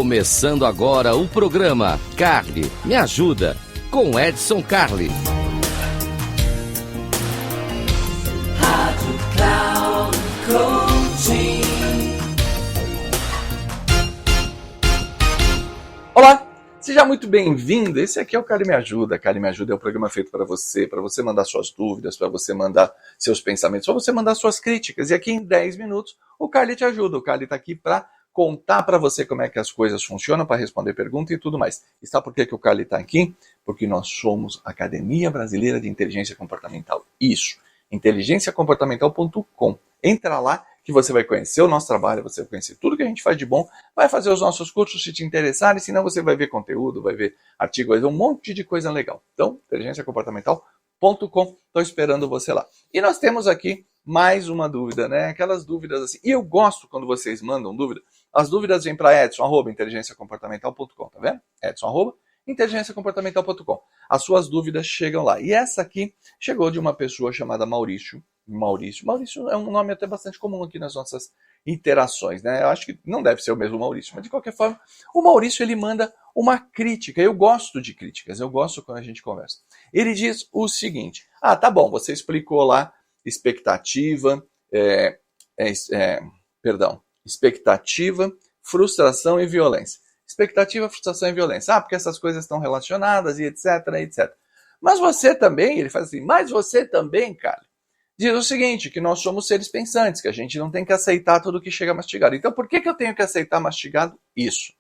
Começando agora o programa Carli Me Ajuda, com Edson Carli. Rádio Cloud Coaching. Olá, seja muito bem-vindo. Esse aqui é o Carli Me Ajuda. Carli Me Ajuda é o programa feito para você mandar suas dúvidas, para você mandar seus pensamentos, para você mandar suas críticas. E aqui em 10 minutos o Carli te ajuda. O Carli está aqui para contar para você como é que as coisas funcionam, para responder perguntas e tudo mais. E sabe por que o Carli está aqui? Porque nós somos a Academia Brasileira de Inteligência Comportamental. Isso, inteligenciacomportamental.com. Entra lá que você vai conhecer o nosso trabalho, você vai conhecer tudo que a gente faz de bom, vai fazer os nossos cursos se te interessarem, senão você vai ver conteúdo, vai ver artigo, vai ver um monte de coisa legal. Então, inteligenciacomportamental.com, estou esperando você lá. E nós temos aqui mais uma dúvida, né? Aquelas dúvidas assim. E eu gosto quando vocês mandam dúvida. As dúvidas vêm para edson@inteligenciacomportamental.com, tá vendo? edson@inteligenciacomportamental.com. As suas dúvidas chegam lá. E essa aqui chegou de uma pessoa chamada Maurício. Maurício é um nome até bastante comum aqui nas nossas interações, né? Eu acho que não deve ser o mesmo Maurício, mas de qualquer forma, o Maurício ele manda uma crítica. Eu gosto de críticas, eu gosto quando a gente conversa. Ele diz o seguinte: tá bom, você explicou lá expectativa, expectativa, frustração e violência. Expectativa, frustração e violência. Porque essas coisas estão relacionadas e etc, etc. Mas você também, ele faz assim, mas você também, cara, diz o seguinte, que nós somos seres pensantes, que a gente não tem que aceitar tudo que chega mastigado. Então por que eu tenho que aceitar mastigado isso?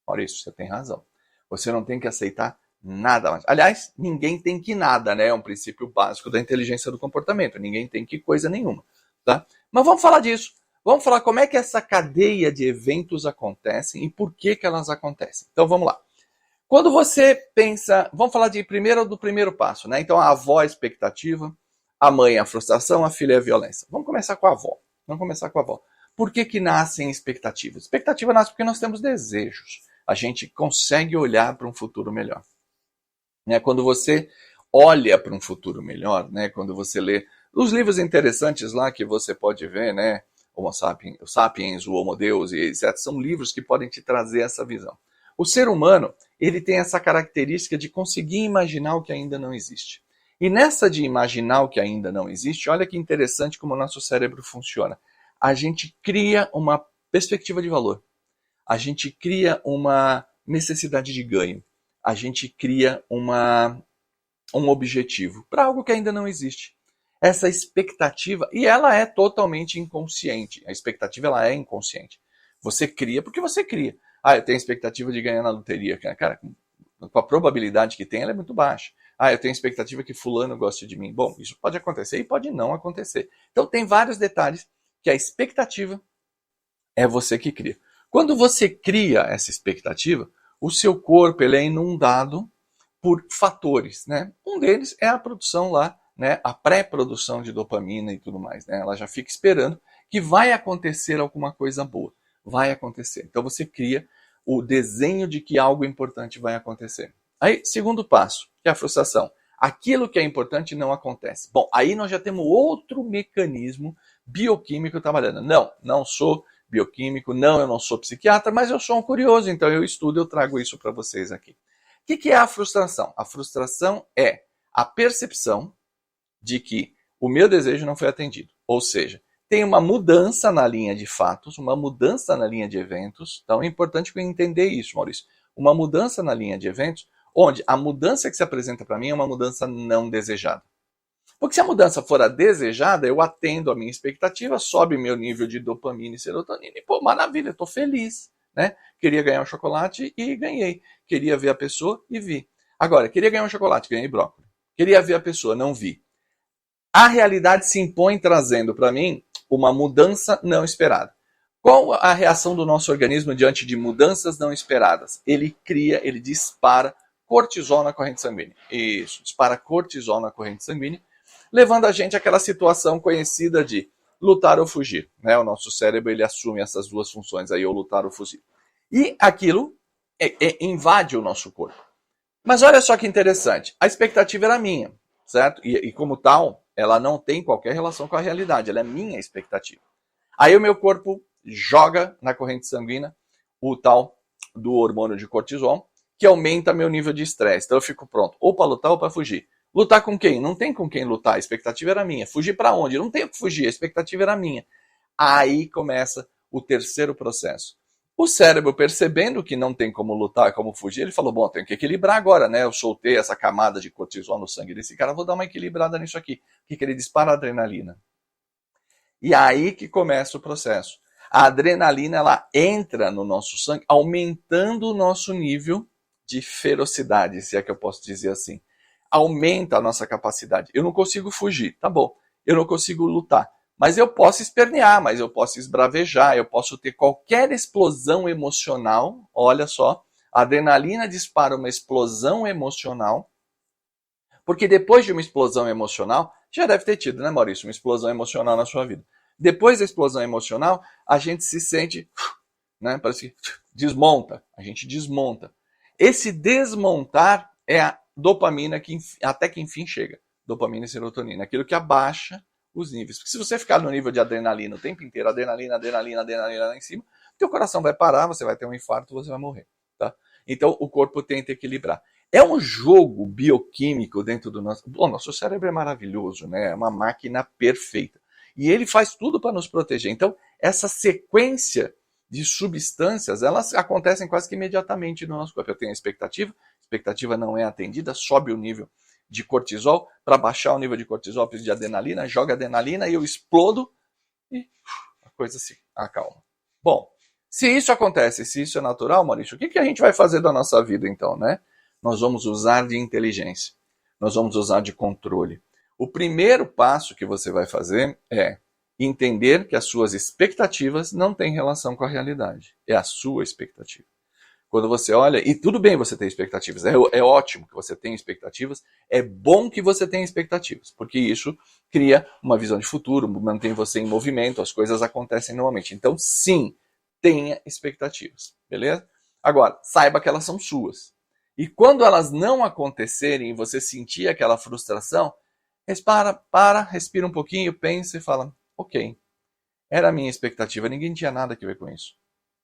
Maurício, você tem razão. Você não tem que aceitar nada mais. Aliás, ninguém tem que nada, né? É um princípio básico da inteligência do comportamento. Ninguém tem que coisa nenhuma, tá? Mas vamos falar disso. Vamos falar como é que essa cadeia de eventos acontecem e por que elas acontecem. Então vamos lá. Quando você pensa, vamos falar do primeiro passo, né? Então a avó é a expectativa, a mãe é a frustração, a filha é a violência. Vamos começar com a avó. Por que nascem expectativas? Expectativa nasce porque nós temos desejos. A gente consegue olhar para um futuro melhor. Né? Quando você olha para um futuro melhor, né? Quando você lê os livros interessantes lá que você pode ver, né? Homo Sapiens, o Homo Deus, e etc. São livros que podem te trazer essa visão. O ser humano, ele tem essa característica de conseguir imaginar o que ainda não existe. E nessa de imaginar o que ainda não existe, olha que interessante como o nosso cérebro funciona. A gente cria uma perspectiva de valor. A gente cria uma necessidade de ganho. A gente cria um objetivo para algo que ainda não existe. Essa expectativa, e ela é totalmente inconsciente. A expectativa ela é inconsciente. Você cria porque você cria. Eu tenho a expectativa de ganhar na loteria. Cara, com a probabilidade que tem, ela é muito baixa. Eu tenho a expectativa que fulano goste de mim. Bom, isso pode acontecer e pode não acontecer. Então tem vários detalhes que a expectativa é você que cria. Quando você cria essa expectativa, o seu corpo ele é inundado por fatores, né? Um deles é a produção lá, né? A pré-produção de dopamina e tudo mais, né? Ela já fica esperando que vai acontecer alguma coisa boa. Vai acontecer. Então você cria o desenho de que algo importante vai acontecer. Aí, segundo passo, que é a frustração. Aquilo que é importante não acontece. Bom, aí nós já temos outro mecanismo bioquímico trabalhando. Não sou bioquímico, eu não sou psiquiatra, mas eu sou um curioso, então eu estudo, eu trago isso para vocês aqui. O que é a frustração? A frustração é a percepção de que o meu desejo não foi atendido. Ou seja, tem uma mudança na linha de fatos, uma mudança na linha de eventos. Então é importante entender isso, Maurício. Uma mudança na linha de eventos, onde a mudança que se apresenta para mim é uma mudança não desejada. Porque se a mudança for a desejada, eu atendo a minha expectativa, sobe meu nível de dopamina e serotonina e, maravilha, estou feliz. Né? Queria ganhar um chocolate e ganhei. Queria ver a pessoa e vi. Agora, queria ganhar um chocolate, ganhei brócolis. Queria ver a pessoa, não vi. A realidade se impõe trazendo para mim uma mudança não esperada. Qual a reação do nosso organismo diante de mudanças não esperadas? Ele dispara cortisol na corrente sanguínea. Isso, dispara cortisol na corrente sanguínea, levando a gente àquela situação conhecida de lutar ou fugir. Né? O nosso cérebro ele assume essas duas funções aí, ou lutar ou fugir. E aquilo invade o nosso corpo. Mas olha só que interessante, a expectativa era minha, certo? E como tal, ela não tem qualquer relação com a realidade, ela é minha expectativa. Aí o meu corpo joga na corrente sanguínea o tal do hormônio de cortisol, que aumenta meu nível de estresse. Então eu fico pronto, ou para lutar ou para fugir. Lutar com quem? Não tem com quem lutar, a expectativa era minha. Fugir para onde? Não tenho que fugir, a expectativa era minha. Aí começa o terceiro processo. O cérebro, percebendo que não tem como lutar, como fugir, ele falou, bom, tenho que equilibrar agora, né? Eu soltei essa camada de cortisol no sangue desse cara, vou dar uma equilibrada nisso aqui. O que ele dispara? A adrenalina. E aí que começa o processo. A adrenalina, ela entra no nosso sangue, aumentando o nosso nível de ferocidade, se é que eu posso dizer assim. Aumenta a nossa capacidade. Eu não consigo fugir, tá bom. Eu não consigo lutar. Mas eu posso espernear, mas eu posso esbravejar, eu posso ter qualquer explosão emocional. Olha só, a adrenalina dispara uma explosão emocional, porque depois de uma explosão emocional, já deve ter tido, né, Maurício, uma explosão emocional na sua vida. Depois da explosão emocional, a gente se sente, né, parece que desmonta, a gente desmonta. Esse desmontar é a dopamina que até que enfim chega, dopamina e serotonina, aquilo que abaixa os níveis. Porque se você ficar no nível de adrenalina o tempo inteiro, adrenalina lá em cima, teu coração vai parar, você vai ter um infarto, você vai morrer. Tá? Então o corpo tenta equilibrar. É um jogo bioquímico dentro do nosso... Bom, nosso cérebro é maravilhoso, né? É uma máquina perfeita. E ele faz tudo para nos proteger. Então, essa sequência de substâncias, elas acontecem quase que imediatamente no nosso corpo. Eu tenho a expectativa não é atendida, sobe o nível de cortisol, para baixar o nível de cortisol, preciso de adrenalina, joga adrenalina e eu explodo e a coisa se acalma. Bom, se isso acontece, se isso é natural, Maurício, o que a gente vai fazer da nossa vida então, né? Nós vamos usar de inteligência, nós vamos usar de controle. O primeiro passo que você vai fazer é entender que as suas expectativas não têm relação com a realidade, é a sua expectativa. Quando você olha, e tudo bem você ter expectativas, é ótimo que você tenha expectativas, é bom que você tenha expectativas, porque isso cria uma visão de futuro, mantém você em movimento, as coisas acontecem normalmente. Então, sim, tenha expectativas, beleza? Agora, saiba que elas são suas. E quando elas não acontecerem e você sentir aquela frustração, respira um pouquinho, pensa e fala, ok, era a minha expectativa, ninguém tinha nada a ver com isso.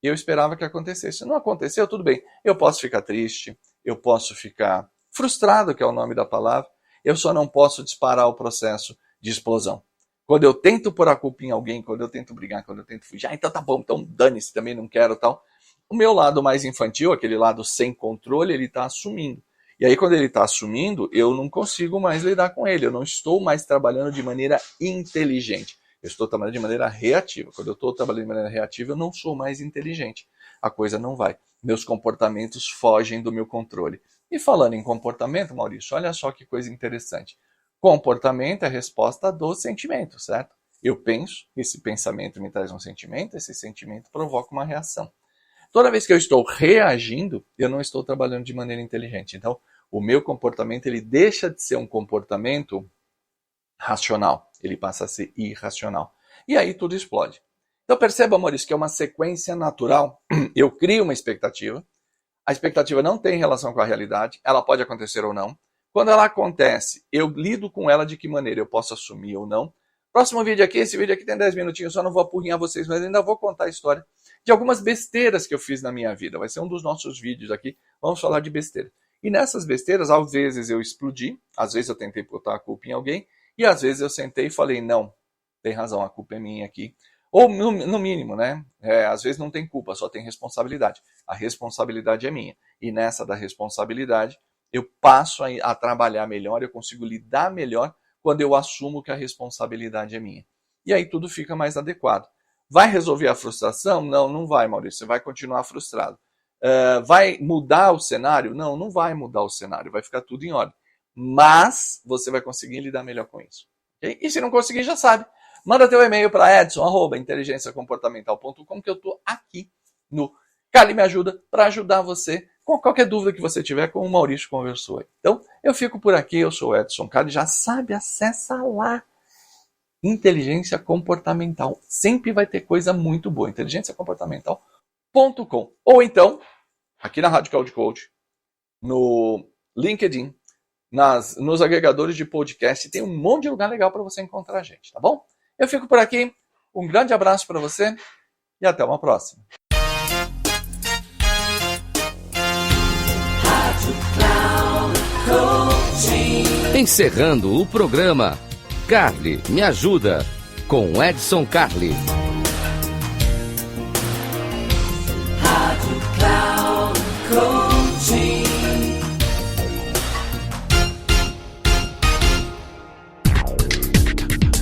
Eu esperava que acontecesse. Se não aconteceu, tudo bem. Eu posso ficar triste, eu posso ficar frustrado, que é o nome da palavra. Eu só não posso disparar o processo de explosão. Quando eu tento pôr a culpa em alguém, quando eu tento brigar, quando eu tento fugir, então tá bom, então dane-se, também não quero tal. O meu lado mais infantil, aquele lado sem controle, ele está assumindo. E aí quando ele está assumindo, eu não consigo mais lidar com ele. Eu não estou mais trabalhando de maneira inteligente. Eu estou trabalhando de maneira reativa. Quando eu estou trabalhando de maneira reativa, eu não sou mais inteligente. A coisa não vai. Meus comportamentos fogem do meu controle. E falando em comportamento, Maurício, olha só que coisa interessante. Comportamento é resposta do sentimento, certo? Eu penso, esse pensamento me traz um sentimento, esse sentimento provoca uma reação. Toda vez que eu estou reagindo, eu não estou trabalhando de maneira inteligente. Então, o meu comportamento ele deixa de ser um comportamento racional, ele passa a ser irracional. E aí tudo explode. Então perceba, Maurício, que é uma sequência natural. Eu crio uma expectativa, a expectativa não tem relação com a realidade, ela pode acontecer ou não. Quando ela acontece, eu lido com ela de que maneira eu posso assumir ou não. Próximo vídeo aqui, esse vídeo aqui tem 10 minutinhos, só não vou apurrinhar vocês, mas ainda vou contar a história de algumas besteiras que eu fiz na minha vida. Vai ser um dos nossos vídeos aqui, vamos falar de besteira. E nessas besteiras, às vezes eu explodi, às vezes eu tentei botar a culpa em alguém, e às vezes eu sentei e falei, não, tem razão, a culpa é minha aqui. Ou no mínimo, né? Às vezes não tem culpa, só tem responsabilidade. A responsabilidade é minha. E nessa da responsabilidade, eu passo a trabalhar melhor, eu consigo lidar melhor quando eu assumo que a responsabilidade é minha. E aí tudo fica mais adequado. Vai resolver a frustração? Não, não vai, Maurício. Você vai continuar frustrado. Vai mudar o cenário? Não, não vai mudar o cenário. Vai ficar tudo em ordem. Mas você vai conseguir lidar melhor com isso. Okay? E se não conseguir, já sabe. Manda teu e-mail para edson@inteligenciacomportamental.com que eu estou aqui no Cali Me Ajuda para ajudar você com qualquer dúvida que você tiver, como o Maurício conversou aí. Então, eu fico por aqui, eu sou o Edson Cali, já sabe, acessa lá. Inteligência Comportamental. Sempre vai ter coisa muito boa. inteligenciacomportamental.com. Ou então, aqui na Rádio Cloud Coach, no LinkedIn, nos agregadores de podcast, tem um monte de lugar legal para você encontrar a gente, tá bom? Eu fico por aqui, um grande abraço para você e até uma próxima. Encerrando o programa, Carly Me Ajuda, com Edson Carli. Rádio Cloud Coaching.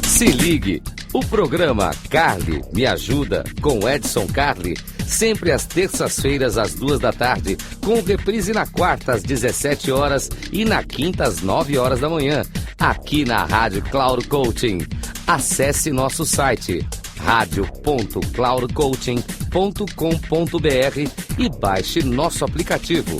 Se ligue, o programa Carly Me Ajuda, com Edson Carli, sempre às terças-feiras às 14h, com reprise na quarta às 17 horas e na quinta às 9 horas da manhã, aqui na Rádio Cloud Coaching. Acesse nosso site radio.cloudcoaching.com.br e baixe nosso aplicativo.